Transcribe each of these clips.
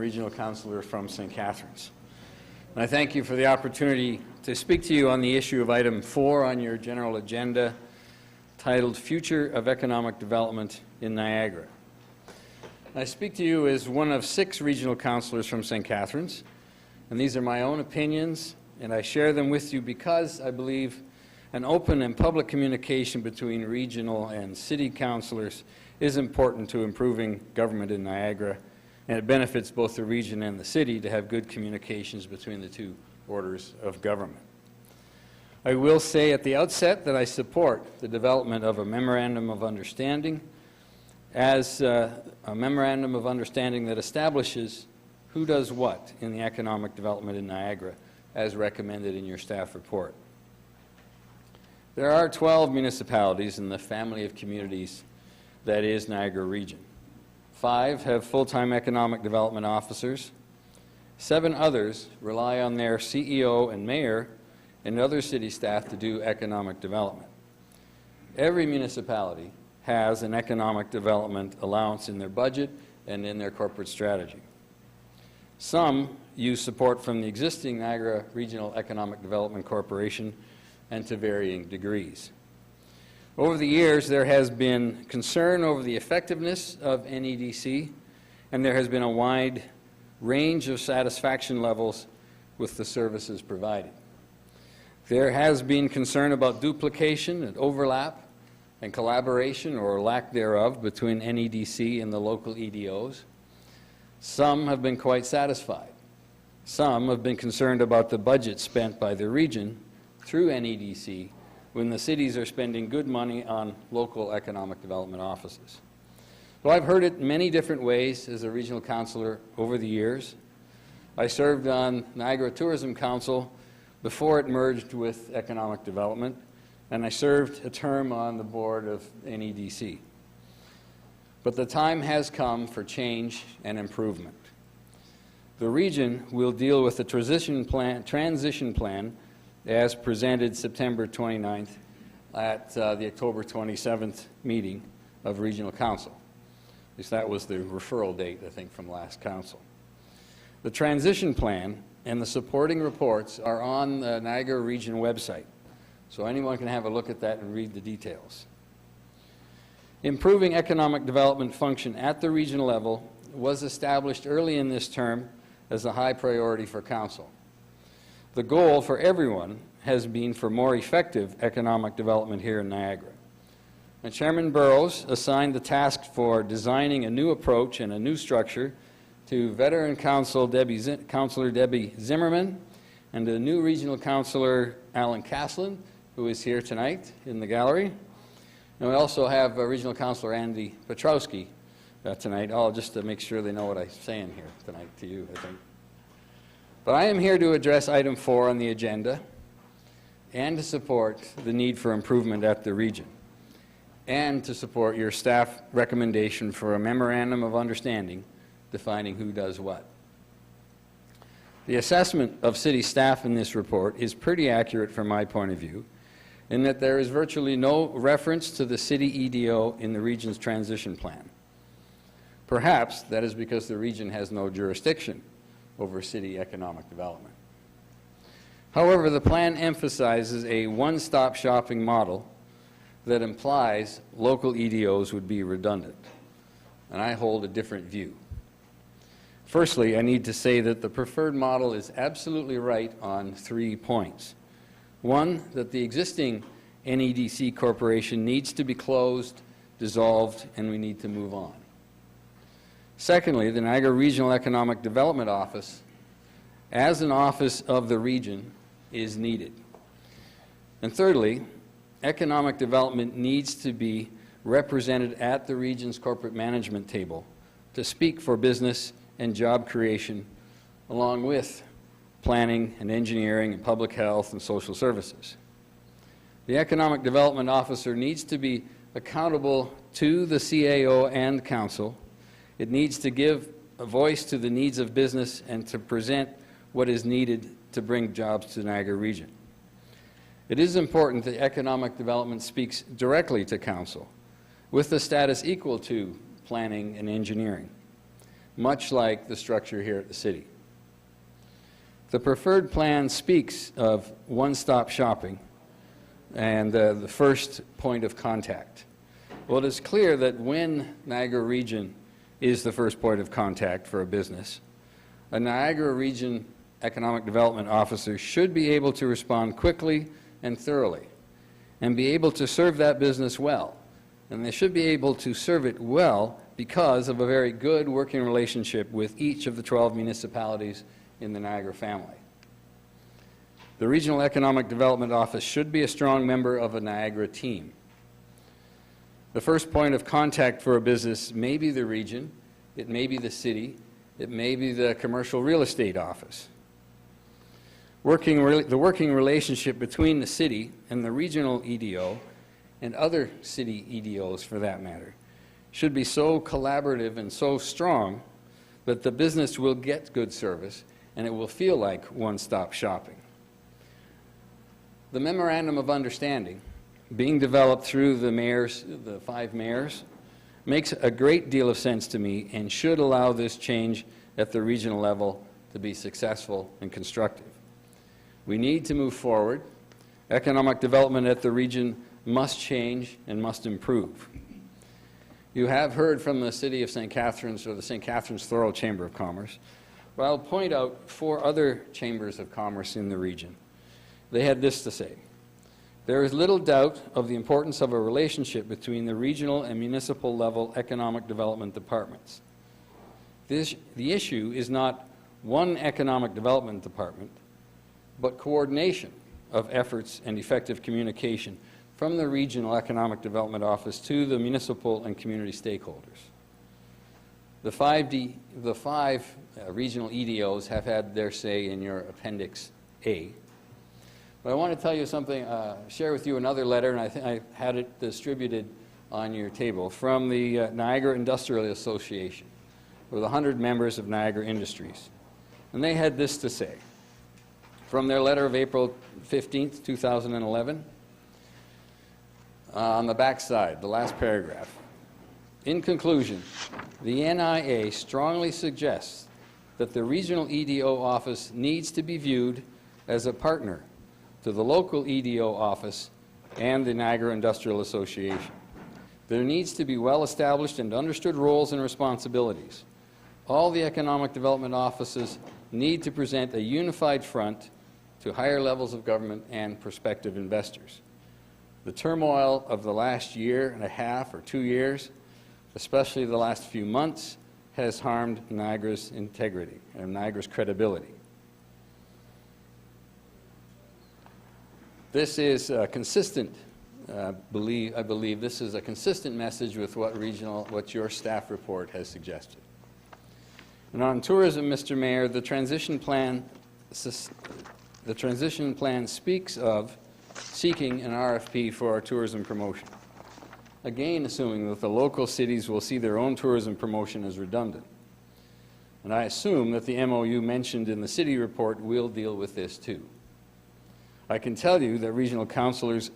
Regional Councillor from St. Catharines. And I thank you for the opportunity to speak to you on the issue of item 4 on your general agenda, titled Future of Economic Development in Niagara. I speak to you as one of 6 regional councillors from St. Catharines, and these are my own opinions, and I share them with you because I believe an open and public communication between regional and city councillors is important to improving government in Niagara, and it benefits both the region and the city to have good communications between the two orders of government. I will say at the outset that I support the development of a Memorandum of Understanding as a Memorandum of Understanding that establishes who does what in the economic development in Niagara, as recommended in your staff report. There are 12 municipalities in the family of communities that is Niagara Region. 5 have full-time economic development officers. 7 others rely on their CEO and mayor and other city staff to do economic development. Every municipality has an economic development allowance in their budget and in their corporate strategy. Some use support from the existing Niagara Regional Economic Development Corporation, and to varying degrees. Over the years, there has been concern over the effectiveness of NEDC, and there has been a wide range of satisfaction levels with the services provided. There has been concern about duplication and overlap and collaboration or lack thereof between NEDC and the local EDOs. Some have been quite satisfied. Some have been concerned about the budget spent by the region through NEDC when the cities are spending good money on local economic development offices. Well, I've heard it many different ways as a regional councillor over the years. I served on Niagara Tourism Council before it merged with economic development, and I served a term on the board of NEDC. But the time has come for change and improvement. The region will deal with the transition plan as presented September 29th at the October 27th meeting of Regional Council. At least that was the referral date, I think, from last council. The transition plan and the supporting reports are on the Niagara Region website, so anyone can have a look at that and read the details. Improving economic development function at the regional level was established early in this term as a high priority for Council. The goal for everyone has been for more effective economic development here in Niagara. And Chairman Burrows assigned the task for designing a new approach and a new structure to veteran Councillor Debbie Zimmerman and to new Regional Councillor Alan Caslin, who is here tonight in the gallery. And we also have Regional Councillor Andy Petrowski tonight, just to make sure they know what I'm saying here tonight to you, I think. But I am here to address item 4 on the agenda and to support the need for improvement at the region and to support your staff recommendation for a Memorandum of Understanding defining who does what. The assessment of city staff in this report is pretty accurate from my point of view, in that there is virtually no reference to the city EDO in the region's transition plan. Perhaps that is because the region has no jurisdiction over city economic development. However, the plan emphasizes a one-stop shopping model that implies local EDOs would be redundant, and I hold a different view. Firstly, I need to say that the preferred model is absolutely right on 3 points. 1, that the existing NEDC corporation needs to be closed, dissolved, and we need to move on. Secondly, the Niagara Regional Economic Development Office, as an office of the region, is needed. And thirdly, economic development needs to be represented at the region's corporate management table to speak for business and job creation, along with planning and engineering and public health and social services. The economic development officer needs to be accountable to the CAO and council. It needs to give a voice to the needs of business and to present what is needed to bring jobs to the Niagara region. It is important that economic development speaks directly to council, with the status equal to planning and engineering. much like the structure here at the city. The preferred plan speaks of one-stop shopping and the first point of contact. Well, it is clear that when Niagara Region is the first point of contact for a business, a Niagara Region Economic Development Officer should be able to respond quickly and thoroughly and be able to serve that business well. And they should be able to serve it well because of a very good working relationship with each of the 12 municipalities in the Niagara family. The Regional Economic Development Office should be a strong member of a Niagara team. The first point of contact for a business may be the region, it may be the city, it may be the commercial real estate office. The working relationship between the city and the regional EDO, and other city EDOs for that matter, should be so collaborative and so strong that the business will get good service and it will feel like one-stop shopping. The Memorandum of Understanding, being developed through the 5 mayors, makes a great deal of sense to me and should allow this change at the regional level to be successful and constructive. We need to move forward. Economic development at the region must change and must improve. You have heard from the City of St. Catharines, or the St. Catharines Thorough Chamber of Commerce, but I'll point out 4 other chambers of commerce in the region. They had this to say: there is little doubt of the importance of a relationship between the regional and municipal level economic development departments. The issue is not one economic development department, but coordination of efforts and effective communication from the Regional Economic Development Office to the municipal and community stakeholders. The five regional EDOs have had their say in your Appendix A. But I want to tell you something, share with you another letter, and I had it distributed on your table, from the Niagara Industrial Association, with 100 members of Niagara Industries. And they had this to say, from their letter of April 15th, 2011, on the back side, the last paragraph. In conclusion, the NIA strongly suggests that the regional EDO office needs to be viewed as a partner to the local EDO office and the Niagara Industrial Association. There needs to be well-established and understood roles and responsibilities. All the economic development offices need to present a unified front to higher levels of government and prospective investors. The turmoil of the last year and a half or 2 years, especially the last few months, has harmed Niagara's integrity and Niagara's credibility. This is consistent, I believe this is a consistent message with what your staff report has suggested. And on tourism, Mr. Mayor, the transition plan speaks of seeking an RFP for our tourism promotion. Again, assuming that the local cities will see their own tourism promotion as redundant. And I assume that the MOU mentioned in the city report will deal with this too. I can tell you that regional councillors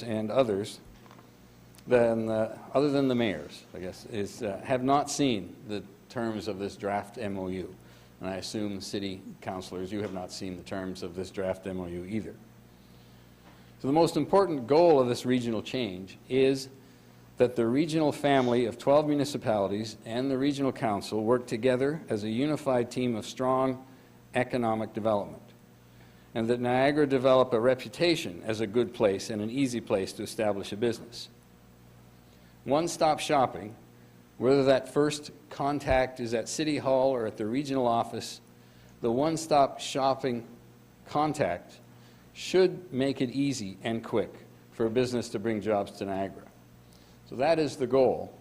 and others, other than the mayors, I guess, have not seen the terms of this draft MOU. And I assume city councillors, you have not seen the terms of this draft MOU either. So the most important goal of this regional change is that the regional family of 12 municipalities and the regional council work together as a unified team of strong economic development, and that Niagara develop a reputation as a good place and an easy place to establish a business. One-stop shopping, whether that first contact is at City Hall or at the regional office, the one-stop shopping contact should make it easy and quick for a business to bring jobs to Niagara. So that is the goal.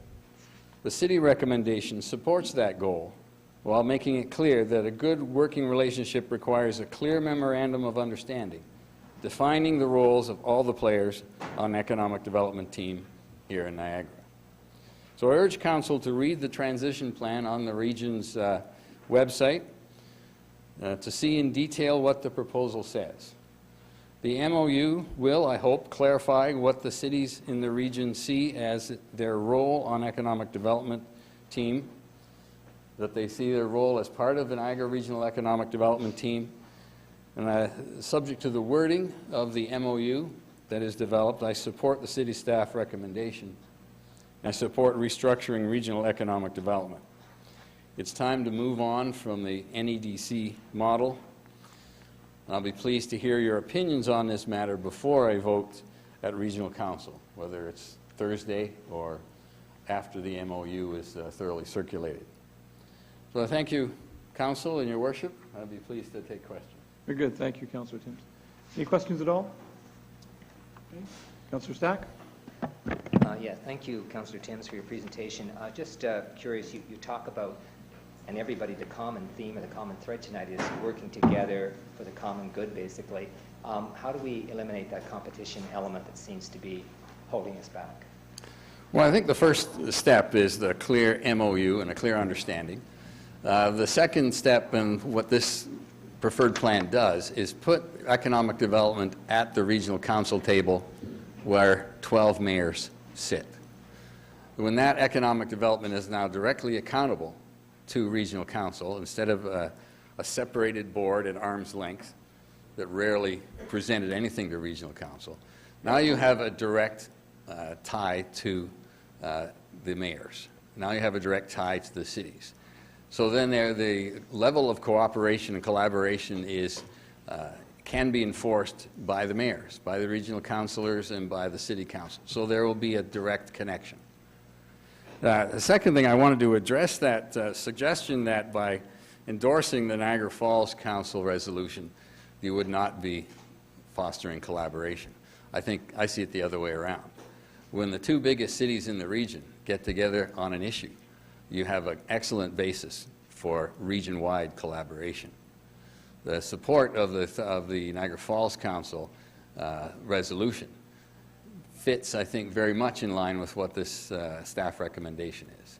The city recommendation supports that goal while making it clear that a good working relationship requires a clear memorandum of understanding, defining the roles of all the players on the economic development team here in Niagara. So I urge Council to read the transition plan on the region's website to see in detail what the proposal says. The MOU will, I hope, clarify what the cities in the region see as their role on economic development team, that they see their role as part of the Niagara Regional Economic Development Team. And subject to the wording of the MOU that is developed, I support the city staff recommendation. I support restructuring regional economic development. It's time to move on from the NEDC model. I'll be pleased to hear your opinions on this matter before I vote at Regional Council, whether it's Thursday or after the MOU is thoroughly circulated. So I thank you, Council, and your worship. I'll be pleased to take questions. Very good. Thank you, Councillor Timms. Any questions at all? Okay. Councillor Stack? Yeah, thank you, Councillor Timms, for your presentation. Just curious, you talk about, and everybody, the common theme or the common thread tonight is working together for the common good, basically. How do we eliminate that competition element that seems to be holding us back? Well, I think the first step is the clear MOU and a clear understanding. The second step, and what this preferred plan does, is put economic development at the regional council table where 12 mayors sit. When that economic development is now directly accountable to regional council, instead of a separated board at arm's length that rarely presented anything to regional council, now you have a direct tie to the mayors. Now you have a direct tie to the cities. So then the level of cooperation and collaboration is can be enforced by the mayors, by the regional councilors, and by the city council. So there will be a direct connection. The second thing I wanted to address that suggestion that by endorsing the Niagara Falls Council resolution, you would not be fostering collaboration. I think I see it the other way around. When the two biggest cities in the region get together on an issue, you have an excellent basis for region-wide collaboration. The support of the Niagara Falls Council resolution fits, I think, very much in line with what this staff recommendation is.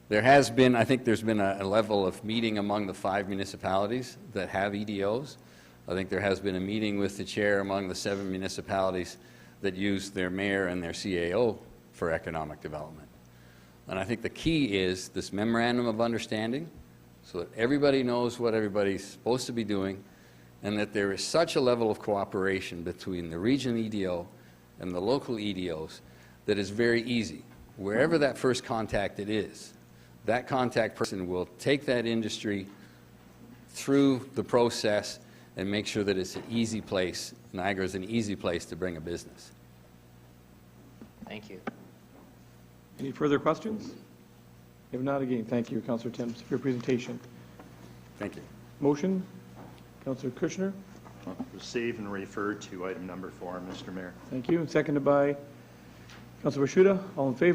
There has been, I think there's been a level of meeting among the 5 municipalities that have EDOs. I think there has been a meeting with the chair among the 7 municipalities that use their mayor and their CAO for economic development. And I think the key is this memorandum of understanding, so that everybody knows what everybody's supposed to be doing, and that there is such a level of cooperation between the region EDO and the local EDOs that is very easy. Wherever that first contact it is, that contact person will take that industry through the process and make sure that it's an easy place. Niagara is an easy place to bring a business. Thank you. Any further questions? If not, again, thank you, Councillor Timms, for your presentation. Thank you. Motion, Councillor Kushner. Receive and refer to item number 4, Mr. Mayor. Thank you. And seconded by Councillor Bashuta. All in favor?